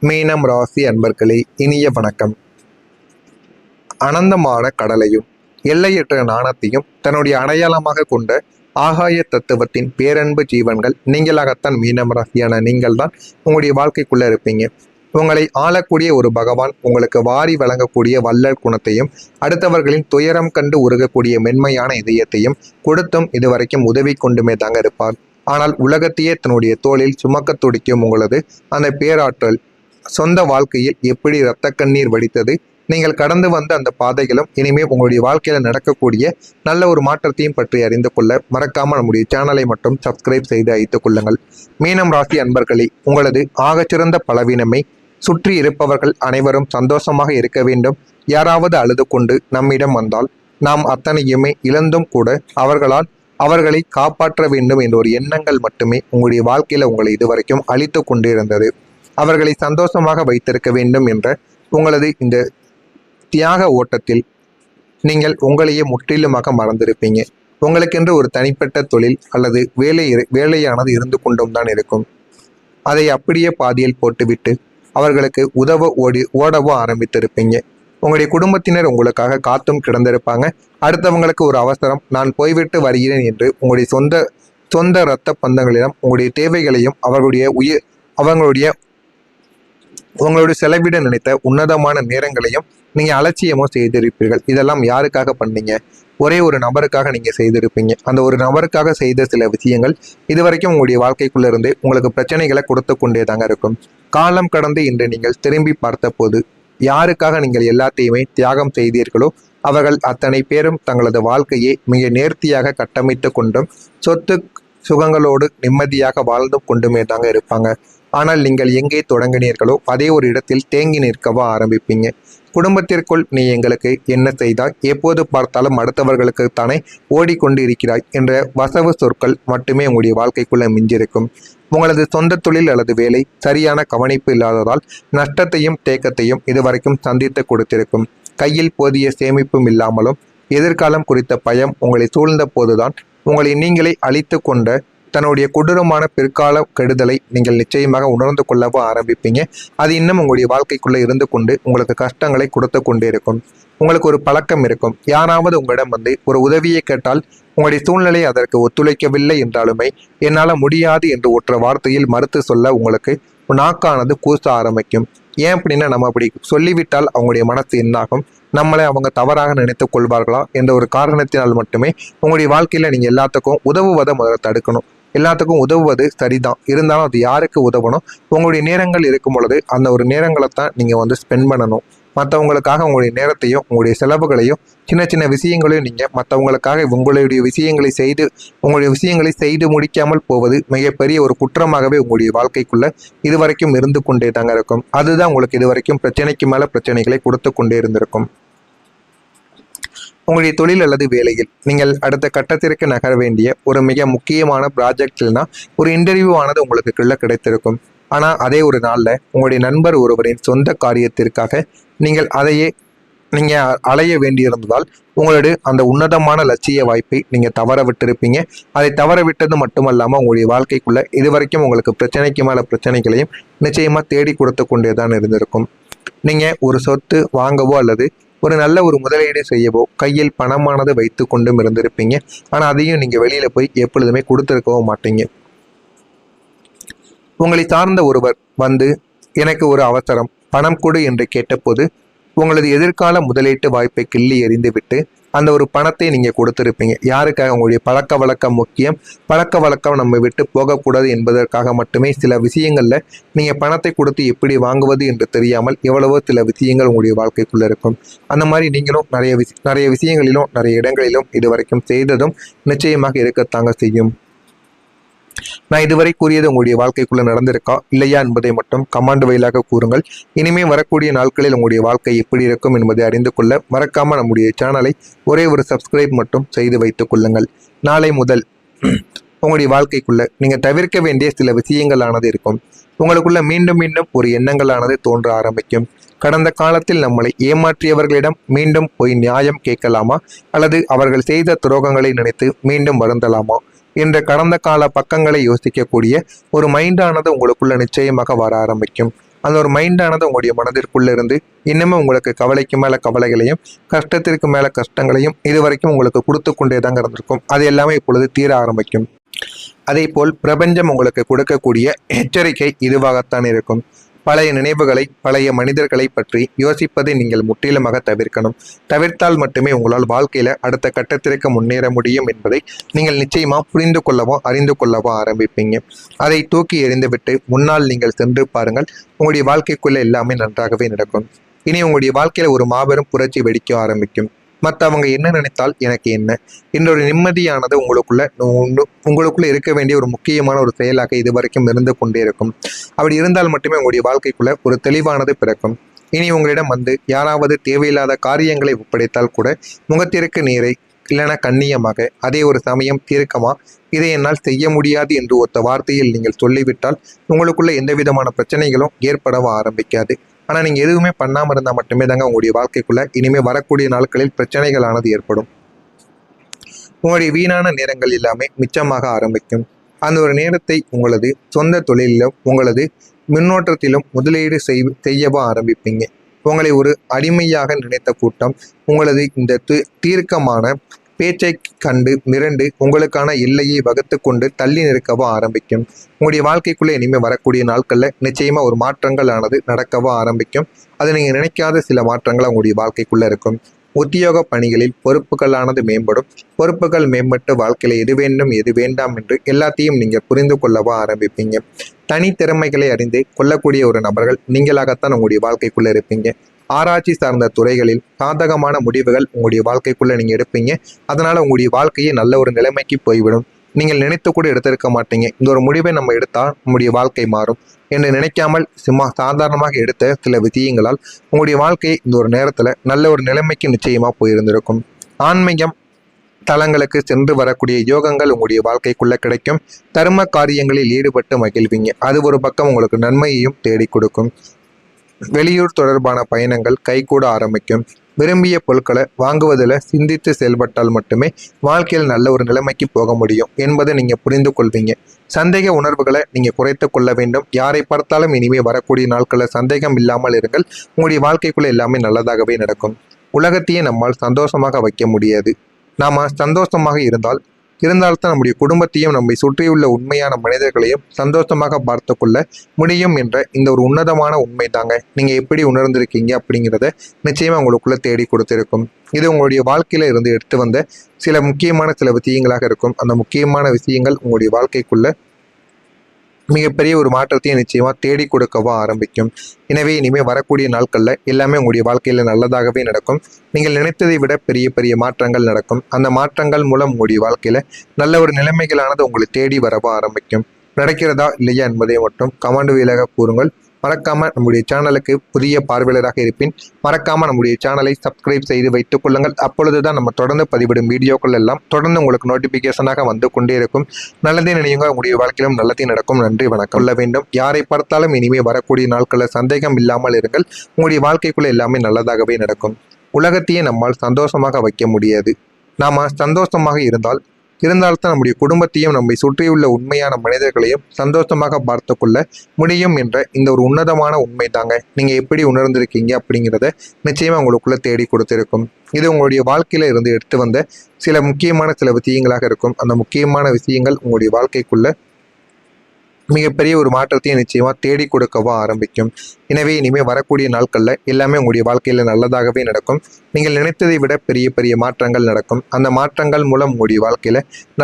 மீனம் ராசி அன்பர்களே, இனிய வணக்கம். அனந்தமான கடலையும் எல்லையற்ற நாணத்தையும் தன்னுடைய அடையாளமாக கொண்ட ஆகாய தத்துவத்தின் பேரன்பு ஜீவன்கள் நீங்களாகத்தான் மீனம் ராசியான நீங்கள் தான் உங்களுடைய வாழ்க்கைக்குள்ள இருப்பீங்க. உங்களை ஆளக்கூடிய ஒரு பகவான் உங்களுக்கு வாரி வழங்கக்கூடிய வள்ளல் குணத்தையும் அடுத்தவர்களின் துயரம் கண்டு உருகக்கூடிய மென்மையான இதயத்தையும் கொடுத்தும் இதுவரைக்கும் உதவி கொண்டுமே தாங்க இருப்பார். ஆனால் உலகத்தையே தன்னுடைய தோளில் சுமக்க துடிக்கும் உங்களது அந்த பேராற்றல் சொந்த வாழ்க்கையில் எப்படி இரத்த கண்ணீர் வடித்தது, நீங்கள் கடந்து வந்த அந்த பாதைகளும் இனிமேல் உங்களுடைய வாழ்க்கையில நடக்கக்கூடிய நல்ல ஒரு மாற்றத்தையும் பற்றி அறிந்து கொள்ள மறக்காம நம்முடைய சேனலை மட்டும் சப்ஸ்கிரைப் செய்து வைத்துக் கொள்ளுங்கள். மீனம் ராசி அன்பர்களே, உங்களது ஆகச்சிறந்த பலவீனமை சுற்றி இருப்பவர்கள் அனைவரும் சந்தோஷமாக இருக்க வேண்டும். யாராவது அழுது கொண்டு நம்மிடம் வந்தால் நாம் அத்தனையுமே இழந்தும் கூட அவர்களை காப்பாற்ற வேண்டும் என்ற ஒரு எண்ணங்கள் மட்டுமே உங்களுடைய வாழ்க்கையில உங்களை இதுவரைக்கும் அழித்து கொண்டிருந்தது. அவர்களை சந்தோஷமாக வைத்திருக்க வேண்டும் என்ற உங்களது இந்த தியாக ஓட்டத்தில் நீங்கள் உங்களையே முற்றிலுமாக மறந்திருப்பீங்க. உங்களுக்கென்று ஒரு தனிப்பட்ட தொழில் அல்லது வேலையானது இருந்து கொண்டும் தான் இருக்கும். அதை அப்படியே பாதியில் போட்டுவிட்டு அவர்களுக்கு ஓடவோ ஆரம்பித்திருப்பீங்க. உங்களுடைய குடும்பத்தினர் உங்களுக்காக காத்தும் கிடந்திருப்பாங்க. அடுத்தவங்களுக்கு ஒரு அவசரம், நான் போய்விட்டு வருகிறேன் என்று உங்களுடைய சொந்த இரத்த பந்தங்களிடம் உங்களுடைய தேவைகளையும் உங்களுடைய செலவிட நினைத்த உன்னதமான நேரங்களையும் நீங்க அலட்சியமோ செய்திருப்பீர்கள். இதெல்லாம் யாருக்காக பண்ணீங்க? ஒரே ஒரு நபருக்காக நீங்க செய்திருப்பீங்க. அந்த ஒரு நபருக்காக செய்த சில விஷயங்கள் இதுவரைக்கும் உங்களுடைய வாழ்க்கைக்குள்ள இருந்து உங்களுக்கு பிரச்சனைகளை கொடுத்து கொண்டே தாங்க இருக்கும். காலம் கடந்து இன்று நீங்கள் திரும்பி பார்த்த போது யாருக்காக நீங்கள் எல்லாத்தையுமே தியாகம் செய்தீர்களோ அவர்கள் அத்தனை பேரும் தங்களது வாழ்க்கையை மிக நேர்த்தியாக கட்டமைத்து கொண்டும் சொத்து சுகங்களோடு நிம்மதியாக வாழ்ந்து கொண்டுமே தாங்க இருப்பாங்க. ஆனால் நீங்கள் எங்கே தொடங்கினீர்களோ அதே ஒரு இடத்தில் தேங்கி நிற்கவோ ஆரம்பிப்பீங்க. குடும்பத்திற்குள் நீ எங்களுக்கு என்ன செய்தாய், எப்போது பார்த்தாலும் அடுத்தவர்களுக்கு தானே ஓடிக்கொண்டு இருக்கிறாய் என்ற வசவு சொற்கள் மட்டுமே உங்களுடைய வாழ்க்கைக்குள்ள மிஞ்சிருக்கும். உங்களது சொந்த தொழில் அல்லது வேலை சரியான கவனிப்பு இல்லாததால் நஷ்டத்தையும் தேக்கத்தையும் இதுவரைக்கும் சந்தித்து கொடுத்திருக்கும். கையில் போதிய சேமிப்பும் இல்லாமலும் எதிர்காலம் குறித்த பயம் உங்களை சூழ்ந்த போதுதான் உங்களை நீங்களே அழித்து கொண்ட தன்னுடைய கொடூரமான பிற்கால கெடுதலை நீங்கள் நிச்சயமாக உணர்ந்து கொள்ளவோ ஆரம்பிப்பீங்க. அது இன்னும் உங்களுடைய வாழ்க்கைக்குள்ள இருந்து கொண்டு உங்களுக்கு கஷ்டங்களை கொடுத்து கொண்டே இருக்கும். உங்களுக்கு ஒரு பழக்கம் இருக்கும். யாராவது உங்களிடம் வந்து ஒரு உதவியை கேட்டால் உங்களுடைய சூழ்நிலை அதற்கு ஒத்துழைக்கவில்லை என்றாலுமே என்னால் முடியாது என்று ஒற்ற வார்த்தையில் மறுத்து சொல்ல உங்களுக்கு நாக்கானது கூச ஆரம்பிக்கும். ஏன் அப்படின்னா, நம்ம அப்படி சொல்லிவிட்டால் அவங்களுடைய மனசு என்னாகும், நம்மளை அவங்க தவறாக நினைத்துக் கொள்வார்களா என்ற ஒரு காரணத்தினால் மட்டுமே உங்களுடைய வாழ்க்கையில நீங்க எல்லாத்துக்கும் உதவுவதை முதல்ல தடுக்கணும். எல்லாத்துக்கும் உதவுவது சரிதான், இருந்தாலும் அது யாருக்கு உதவணும்? உங்களுடைய நேரங்கள் இருக்கும் பொழுது அந்த ஒரு நேரங்களை தான் நீங்க ஸ்பெண்ட் பண்ணணும். மற்றவங்களுக்காக உங்களுடைய நேரத்தையும் உங்களுடைய செலவுகளையும் சின்ன சின்ன விஷயங்களையும் நீங்கள் மற்றவங்களுக்காக உங்களுடைய விஷயங்களை செய்து முடிக்காமல் போவது மிகப்பெரிய ஒரு குற்றமாகவே உங்களுடைய வாழ்க்கைக்குள்ள இதுவரைக்கும் இருந்து கொண்டே தாங்க இருக்கும். அதுதான் உங்களுக்கு இதுவரைக்கும் பிரச்சனைக்கு மேலே பிரச்சனைகளை கொடுத்து கொண்டே இருந்திருக்கும். உங்களுடைய தொழில் அல்லது வேலையில் நீங்கள் அடுத்த கட்டத்திற்கு நகர வேண்டிய ஒரு மிக முக்கியமான ப்ராஜெக்ட்னா ஒரு இன்டர்வியூ ஆனது உங்களுக்கு கிடைத்திருக்கும். ஆனால் அதே ஒரு நாளில் உங்களுடைய நண்பர் ஒருவரின் சொந்த காரியத்திற்காக நீங்கள் அலைய வேண்டியிருந்ததால் உங்களுடைய அந்த உன்னதமான லட்சிய வாய்ப்பை நீங்கள் தவற விட்டிருப்பீங்க. அதை தவற விட்டது மட்டுமல்லாமல் உங்களுடைய வாழ்க்கைக்குள்ள இதுவரைக்கும் உங்களுக்கு பிரச்சனைக்கு மேலே பிரச்சனைகளையும் நிச்சயமாக தேடி கொடுத்து கொண்டே தான் இருந்திருக்கும். நீங்கள் ஒரு சொத்து வாங்கவோ அல்லது ஒரு நல்ல ஒரு முதலீடு செய்யவோ கையில் பணமானது வைத்து கொண்டும் இருந்திருப்பீங்க. ஆனால் அதையும் நீங்கள் வெளியில் போய் எப்பொழுதுமே கொடுத்துருக்கவும் மாட்டீங்க. உங்களை சார்ந்த ஒருவர் வந்து எனக்கு ஒரு அவசரம், பணம் கொடு என்று கேட்டபோது உங்களது எதிர்கால முதலீட்டு வாய்ப்பை கிள்ளி எறிந்துவிட்டு அந்த ஒரு பணத்தை நீங்கள் கொடுத்துருப்பீங்க. யாருக்காக? உங்களுடைய பழக்க வழக்கம் முக்கியம். பழக்க வழக்கம் நம்ம விட்டு போகக்கூடாது என்பதற்காக மட்டுமே சில விஷயங்களில் நீங்கள் பணத்தை கொடுத்து எப்படி வாங்குவது என்று தெரியாமல் எவ்வளவோ சில விஷயங்கள் உங்களுடைய வாழ்க்கைக்குள்ளே இருக்கும். அந்த மாதிரி நீங்களும் நிறைய விஷயங்களிலும் நிறைய இடங்களிலும் இதுவரைக்கும் செய்ததும் நிச்சயமாக இருக்கத்தாங்க செய்யும். நான் இதுவரை கூறியது உங்களுடைய வாழ்க்கைக்குள்ள நடந்திருக்கா இல்லையா என்பதை மட்டும் கமாண்ட் வழியாக கூறுங்கள். இனிமே வரக்கூடிய நாட்களில் உங்களுடைய வாழ்க்கை எப்படி இருக்கும் என்பதை அறிந்து கொள்ள மறக்காம நம்முடைய சேனலை ஒரே ஒரு சப்ஸ்கிரைப் மட்டும் செய்து வைத்துக் கொள்ளுங்கள். நாளை முதல் உங்களுடைய வாழ்க்கைக்குள்ள நீங்க தவிர்க்க வேண்டிய சில விஷயங்களானது இருக்கும். உங்களுக்குள்ள மீண்டும் மீண்டும் ஒரு எண்ணங்களானது தோன்ற ஆரம்பிக்கும். கடந்த காலத்தில் நம்மளை ஏமாற்றியவர்களிடம் மீண்டும் போய் நியாயம் கேட்கலாமா அல்லது அவர்கள் செய்த துரோகங்களை நினைத்து மீண்டும் வருந்தலாமா என்ற கடந்த கால பக்கங்களை யோசிக்கக்கூடிய ஒரு மைண்டானது உங்களுக்குள்ள நிச்சயமாக வர ஆரம்பிக்கும். அந்த ஒரு மைண்டானது உங்களுடைய மனதிற்குள்ள இருந்து இன்னமும் உங்களுக்கு கவலைக்கு மேல கவலைகளையும் கஷ்டத்திற்கு மேல கஷ்டங்களையும் இதுவரைக்கும் உங்களுக்கு கொடுத்து கொண்டே தாங்க இருந்திருக்கும். அது எல்லாமே இப்பொழுது தீர ஆரம்பிக்கும். அதே போல் பிரபஞ்சம் உங்களுக்கு கொடுக்கக்கூடிய எச்சரிக்கை இதுவாகத்தான் இருக்கும். பழைய நினைவுகளை, பழைய மனிதர்களை பற்றி யோசிப்பதை நீங்கள் முற்றிலுமாக தவிர்க்கணும். தவிர்த்தால் மட்டுமே உங்களால் வாழ்க்கையில அடுத்த கட்டத்திற்கு முன்னேற முடியும் என்பதை நீங்கள் நிச்சயமா புரிந்து கொள்ளவோ அறிந்து கொள்ளவோ ஆரம்பிப்பீங்க. அதை தூக்கி எறிந்துவிட்டு முன்னால் நீங்கள் சென்று பாருங்கள். உங்களுடைய வாழ்க்கைக்குள்ள எல்லாமே நன்றாகவே நடக்கும். இனி உங்களுடைய வாழ்க்கையில ஒரு மாபெரும் புரட்சி வெடிக்க ஆரம்பிக்கும். மற்றவங்க என்ன நினைத்தால் எனக்கு என்ன என்ற ஒரு நிம்மதியானது உங்களுக்குள்ள இருக்க வேண்டிய ஒரு முக்கியமான ஒரு செயலாக இதுவரைக்கும் இருந்து கொண்டே இருக்கும். அப்படி இருந்தால் மட்டுமே உங்களுடைய வாழ்க்கைக்குள்ள ஒரு தெளிவானது பிறக்கும். இனி உங்களிடம் வந்து யாராவது தேவையில்லாத காரியங்களை ஒப்படைத்தால் கூட முகத்திற்கு நேரை இல்லைனா கண்ணியமாக, அதே ஒரு சமயம் தீர்க்கமா இதை என்னால் செய்ய முடியாது என்று ஒத்த வார்த்தையில் நீங்கள் சொல்லிவிட்டால் உங்களுக்குள்ள எந்த விதமான பிரச்சனைகளும் ஏற்படவும் ஆரம்பிக்காது. ஆனால் நீங்கள் எதுவுமே பண்ணாமல் இருந்தால் மட்டுமே தாங்க உங்களுடைய வாழ்க்கைக்குள்ள இனிமேல் வரக்கூடிய நாட்களில் பிரச்சனைகளானது ஏற்படும். உங்களுடைய வீணான நேரங்கள் எல்லாமே மிச்சமாக ஆரம்பிக்கும். அந்த ஒரு நேரத்தை உங்களது சொந்த தொழிலிலும் உங்களது முன்னோட்டத்திலும் முதலீடு செய்யவும் ஆரம்பிப்பீங்க. உங்களை ஒரு அடிமையாக நினைத்த கூட்டம் உங்களது இந்த தீர்க்கமான பேச்சை கண்டு மிரண்டு உங்களுக்கான எல்லையை வகுத்து கொண்டு தள்ளி நிற்கவோ ஆரம்பிக்கும். உங்களுடைய வாழ்க்கைக்குள்ளே இனிமேல் வரக்கூடிய நாட்களில் நிச்சயமா ஒரு மாற்றங்கள் ஆனது நடக்கவோ ஆரம்பிக்கும். அது நீங்கள் நினைக்காத சில மாற்றங்கள் உங்களுடைய வாழ்க்கைக்குள்ளே இருக்கும். உத்தியோக பணிகளில் பொறுப்புகளானது மேம்படும். பொறுப்புகள் மேம்பட்டு வாழ்க்கையில் எது வேண்டும் எது வேண்டாம் என்று எல்லாத்தையும் நீங்கள் புரிந்து கொள்ளவோ ஆரம்பிப்பீங்க. தனித்திறமைகளை அறிந்து கொள்ளக்கூடிய ஒரு நபர்கள் நீங்களாகத்தான் உங்களுடைய வாழ்க்கைக்குள்ளே இருப்பீங்க. ஆராய்ச்சி சார்ந்த துறைகளில் சாதகமான முடிவுகள் உங்களுடைய வாழ்க்கைக்குள்ள நீங்க எடுப்பீங்க. அதனால உங்களுடைய வாழ்க்கையே நல்ல ஒரு நிலைமைக்கு போய்விடும். நீங்கள் நினைத்து கூட எடுத்திருக்க மாட்டீங்க. இந்த ஒரு முடிவை நம்ம எடுத்தால் நம்முடைய வாழ்க்கை மாறும் என்று நினைக்காமல் சாதாரணமாக எடுத்த சில விஷயங்களால் உங்களுடைய வாழ்க்கை இந்த ஒரு நேரத்துல நல்ல ஒரு நிலைமைக்கு நிச்சயமா போயிருந்திருக்கும். ஆன்மீகம் தலங்களுக்கு சென்று வரக்கூடிய யோகங்கள் உங்களுடைய வாழ்க்கைக்குள்ள கிடைக்கும். தர்ம காரியங்களில் ஈடுபட்டு மகிழ்வீங்க. அது ஒரு பக்கம் உங்களுக்கு நன்மையையும் தேடி கொடுக்கும். வெளியூர் தொடர்பான பயணங்கள் கைகூட ஆரம்பிக்கும். விரும்பிய பொருட்களை வாங்குவதில் சிந்தித்து செயல்பட்டால் மட்டுமே வாழ்க்கையில் நல்ல ஒரு நிலைமைக்கு போக முடியும் என்பதை நீங்கள் புரிந்து கொள்வீங்க. சந்தேக உணர்வுகளை நீங்கள் குறைத்து கொள்ள வேண்டும். யாரை பார்த்தாலும் இனிமேல் வரக்கூடிய நாட்களில் சந்தேகம் இல்லாமல் இருங்கள். உங்களுடைய வாழ்க்கைக்குள்ள எல்லாமே நல்லதாகவே நடக்கும். உலகத்தையே நம்மால் சந்தோஷமாக வைக்க முடியாது. நாம் சந்தோஷமாக இருந்தால்தான் நம்முடைய குடும்பத்தையும் நம்மை சுற்றியுள்ள உண்மையான மனிதர்களையும் சந்தோஷமாக பார்த்து கொள்ள முடியும் என்ற இந்த ஒரு உன்னதமான உண்மை தாங்க நீங்கள் எப்படி உணர்ந்திருக்கீங்க அப்படிங்கிறத நிச்சயமாக உங்களுக்குள்ள தேடி கொடுத்திருக்கும். இது உங்களுடைய வாழ்க்கையில இருந்து எடுத்து வந்த சில முக்கியமான சில விஷயங்களாக இருக்கும். அந்த முக்கியமான விஷயங்கள் உங்களுடைய வாழ்க்கைக்குள்ள மிகப்பெரிய ஒரு மாற்றத்தையும் நிச்சயமா தேடி கொடுக்கவோ ஆரம்பிக்கும். எனவே இனிமேல் வரக்கூடிய நாட்களில் எல்லாமே உங்களுடைய வாழ்க்கையில நல்லதாகவே நடக்கும். நீங்கள் நினைத்ததை விட பெரிய பெரிய மாற்றங்கள் நடக்கும். அந்த மாற்றங்கள் மூலம் உங்களுடைய வாழ்க்கையில நல்ல ஒரு நிலைமைகளானது உங்களை தேடி வரவோ ஆரம்பிக்கும். நடக்கிறதா இல்லையா என்பதை மட்டும் கமெண்ட் வாயிலாக கூறுங்கள். மறக்காம நம்முடைய சேனலுக்கு புதிய பார்வையாளராக இருப்பின் மறக்காம நம்முடைய சேனலை சப்ஸ்கிரைப் செய்து வைத்துக் கொள்ளுங்கள். அப்பொழுதுதான் நம்ம தொடர்ந்து பதிவிடும் வீடியோக்கள் எல்லாம் தொடர்ந்து உங்களுக்கு நோட்டிபிகேஷனாக வந்து கொண்டே இருக்கும். நல்லதே நினைவுங்க, உங்களுடைய வாழ்க்கையிலும் நல்லதே நடக்கும். நன்றி, வணக்கம். கொள்ள வேண்டும். யாரை பார்த்தாலும் இனிமேல் வரக்கூடிய நாட்களில் சந்தேகம் இல்லாமல் இருங்கள். உங்களுடைய வாழ்க்கைக்குள்ள எல்லாமே நல்லதாகவே நடக்கும். உலகத்தையே நம்மால் சந்தோஷமாக வைக்க முடியாது. நாம சந்தோஷமாக இருந்தால்தான் நம்முடைய குடும்பத்தையும் நம்மை சுற்றியுள்ள உண்மையான மனிதர்களையும் சந்தோஷமாக பார்த்து கொள்ள முடியும் என்ற இந்த ஒரு உன்னதமான உண்மை தாங்க நீங்க எப்படி உணர்ந்திருக்கீங்க அப்படிங்கிறத நிச்சயமா உங்களுக்குள்ள தேடி கொடுத்திருக்கும். இது உங்களுடைய வாழ்க்கையில இருந்து எடுத்து வந்த சில முக்கியமான சில விஷயங்களாக இருக்கும். அந்த முக்கியமான விஷயங்கள் உங்களுடைய வாழ்க்கைக்குள்ள மிகப்பெரிய ஒரு மாற்றத்தையும் நிச்சயமா தேடி கொடுக்கவோ ஆரம்பிக்கும். எனவே இனிமேல் வரக்கூடிய நாட்களில் எல்லாமே உங்களுடைய வாழ்க்கையில நல்லதாகவே நடக்கும். நீங்கள் நினைத்ததை விட பெரிய பெரிய மாற்றங்கள் நடக்கும். அந்த மாற்றங்கள் மூலம் உங்களுடைய வாழ்க்கையில